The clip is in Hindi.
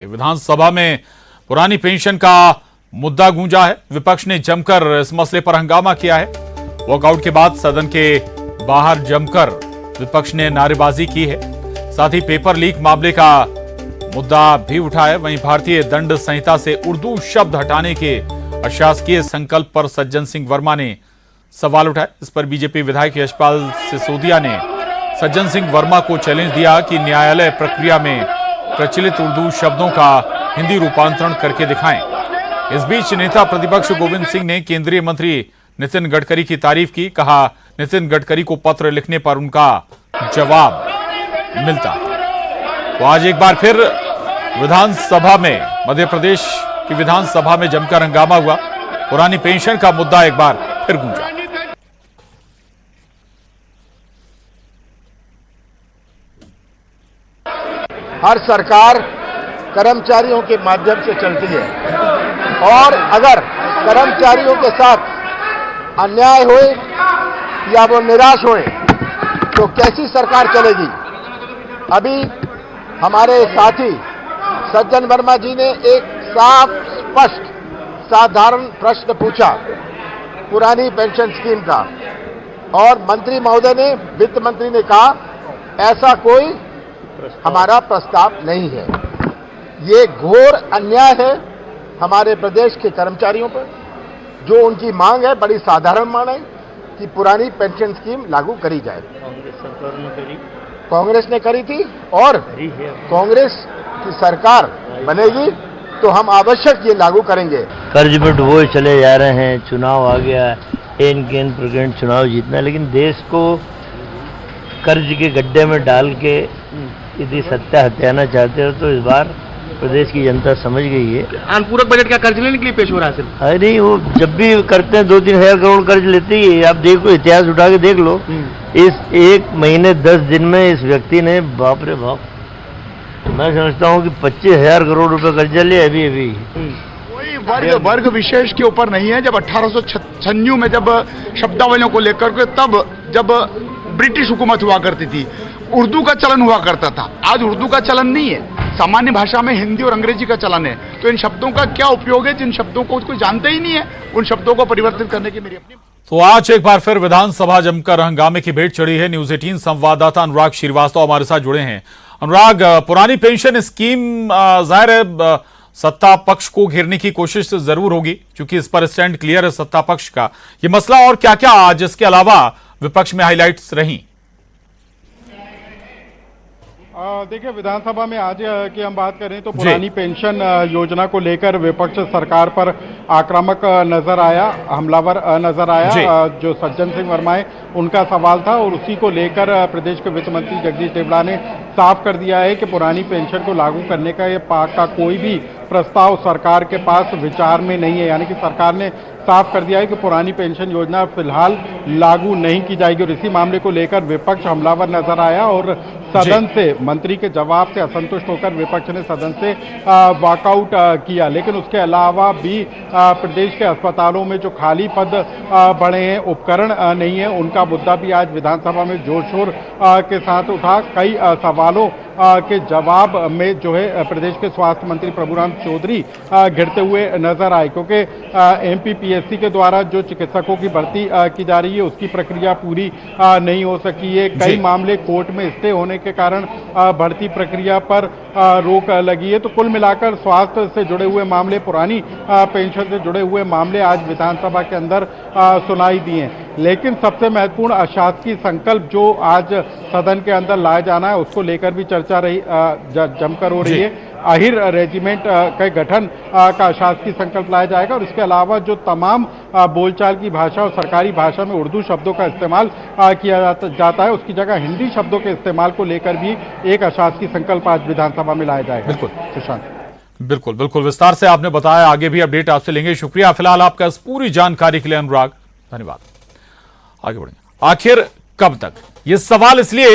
विधानसभा में पुरानी पेंशन का मुद्दा गूंजा है। विपक्ष ने जमकर इस मसले पर हंगामा किया है। वॉकआउट के बाद सदन के बाहर जमकर विपक्ष ने नारेबाजी की है। साथ ही पेपर लीक मामले का मुद्दा भी उठा है। वहीं भारतीय दंड संहिता से उर्दू शब्द हटाने के अशासकीय संकल्प पर सज्जन सिंह वर्मा ने सवाल उठाए। इस पर बीजेपी विधायक यशपाल सिसोदिया ने सज्जन सिंह वर्मा को चैलेंज दिया कि न्यायालय प्रक्रिया में प्रचलित उर्दू शब्दों का हिंदी रूपांतरण करके दिखाएं। इस बीच नेता प्रतिपक्ष गोविंद सिंह ने केंद्रीय मंत्री नितिन गडकरी की तारीफ की। कहा, नितिन गडकरी को पत्र लिखने पर उनका जवाब मिलता है। तो आज एक बार फिर विधानसभा में, मध्य प्रदेश की विधानसभा में जमकर हंगामा हुआ। पुरानी पेंशन का मुद्दा एक बार फिर गूंजा। हर सरकार कर्मचारियों के माध्यम से चलती है और अगर कर्मचारियों के साथ अन्याय होए या वो निराश होए तो कैसी सरकार चलेगी। अभी हमारे साथी सज्जन वर्मा जी ने एक साफ स्पष्ट साधारण प्रश्न पूछा पुरानी पेंशन स्कीम का, और मंत्री महोदय ने, वित्त मंत्री ने कहा ऐसा कोई हमारा प्रस्ताव नहीं है। ये घोर अन्याय है हमारे प्रदेश के कर्मचारियों पर। जो उनकी मांग है, बड़ी साधारण मांग है कि पुरानी पेंशन स्कीम लागू करी जाए। कांग्रेस ने करी थी और कांग्रेस की सरकार बनेगी तो हम आवश्यक ये लागू करेंगे। कर्ज में डुबोए चले जा रहे हैं, चुनाव आ गया, एन प्रकरण चुनाव जीतना है, लेकिन देश को कर्ज के गड्ढे में डाल के यदि सत्ता हत्याना चाहते हो तो इस बार प्रदेश की जनता समझ गई है। अनुपूरक बजट क्या कर्ज लेने के लिए पेश हो रहा है सिर्फ? अरे नहीं, वो जब भी करते हैं 2-3 हजार करोड़ कर्ज लेते ही है। आप देखो, इतिहास उठा के देख लो। इस 1 महीने 10 दिन में इस व्यक्ति ने, बाप रे बाप, मैं समझता हूँ कि 25,000 करोड़ रुपए कर्जा लिया अभी। कोई वर्ग विशेष के ऊपर नहीं है। जब 1896 में जब शब्दावलियों को लेकर के, तब जब ब्रिटिश हुकूमत हुआ करती थी, उर्दू का चलन हुआ करता था। आज उर्दू का चलन नहीं है, सामान्य भाषा में हिंदी और अंग्रेजी का चलन है। तो इन शब्दों का क्या उपयोग है जिन शब्दों को कोई जानता ही नहीं है? उन शब्दों को परिवर्तित करने की मेरी अपनी। तो आज एक बार फिर विधानसभा जमकर हंगामे की भेंट चढ़ी है। न्यूज 18 संवाददाता अनुराग श्रीवास्तव हमारे साथ जुड़े हैं। अनुराग, पुरानी पेंशन स्कीम जाहिर है सत्ता पक्ष को घेरने की कोशिश जरूर होगी, क्योंकि इस पर स्टैंड क्लियर है सत्ता पक्ष का। ये मसला और क्या क्या आज इसके अलावा विपक्ष में हाईलाइट्स रही? देखिए, विधानसभा में आज की हम बात करें तो पुरानी पेंशन योजना को लेकर विपक्ष सरकार पर आक्रामक नजर आया, हमलावर नजर आया। जो सज्जन सिंह वर्मा है उनका सवाल था और उसी को लेकर प्रदेश के वित्त मंत्री जगदीश देवड़ा ने साफ कर दिया है कि पुरानी पेंशन को लागू करने का कोई भी प्रस्ताव सरकार के पास विचार में नहीं है। यानी कि सरकार ने साफ कर दिया है कि पुरानी पेंशन योजना फिलहाल लागू नहीं की जाएगी। और इसी मामले को लेकर विपक्ष हमलावर नजर आया और सदन से, मंत्री के जवाब से असंतुष्ट होकर विपक्ष ने सदन से वॉकआउट किया। लेकिन उसके अलावा भी प्रदेश के अस्पतालों में जो खाली पद बढ़े हैं, उपकरण नहीं है, उनका मुद्दा भी आज विधानसभा में जोर शोर के साथ उठा। कई सवालों के जवाब में जो है प्रदेश के स्वास्थ्य मंत्री प्रभुराम चौधरी घिरते हुए नजर आए, क्योंकि एमपीपीएससी के द्वारा जो चिकित्सकों की भर्ती की जा रही है उसकी प्रक्रिया पूरी नहीं हो सकी है। कई मामले कोर्ट में स्टे होने के कारण भर्ती प्रक्रिया पर रोक लगी है। तो कुल मिलाकर स्वास्थ्य से जुड़े हुए मामले, पुरानी पेंशन से जुड़े हुए मामले आज विधानसभा के अंदर सुनाई दिए। लेकिन सबसे महत्वपूर्ण अशासकीय संकल्प जो आज सदन के अंदर लाया जाना है, उसको लेकर भी चर्चा रही जमकर हो रही है। अहिर रेजिमेंट के गठन का अशासकीय संकल्प लाया जाएगा और इसके अलावा जो तमाम बोलचाल की भाषा और सरकारी भाषा में उर्दू शब्दों का इस्तेमाल किया जाता है, उसकी जगह हिंदी शब्दों के इस्तेमाल को लेकर भी एक अशासकीय संकल्प आज विधानसभा में लाया जाएगा। बिल्कुल सुशांत, बिल्कुल विस्तार से आपने बताया। आगे भी अपडेट आपसे लेंगे। शुक्रिया फिलहाल आपका इस पूरी जानकारी के लिए अनुराग, धन्यवाद। आगे बढ़ेंगे। आखिर कब तक, ये सवाल इसलिए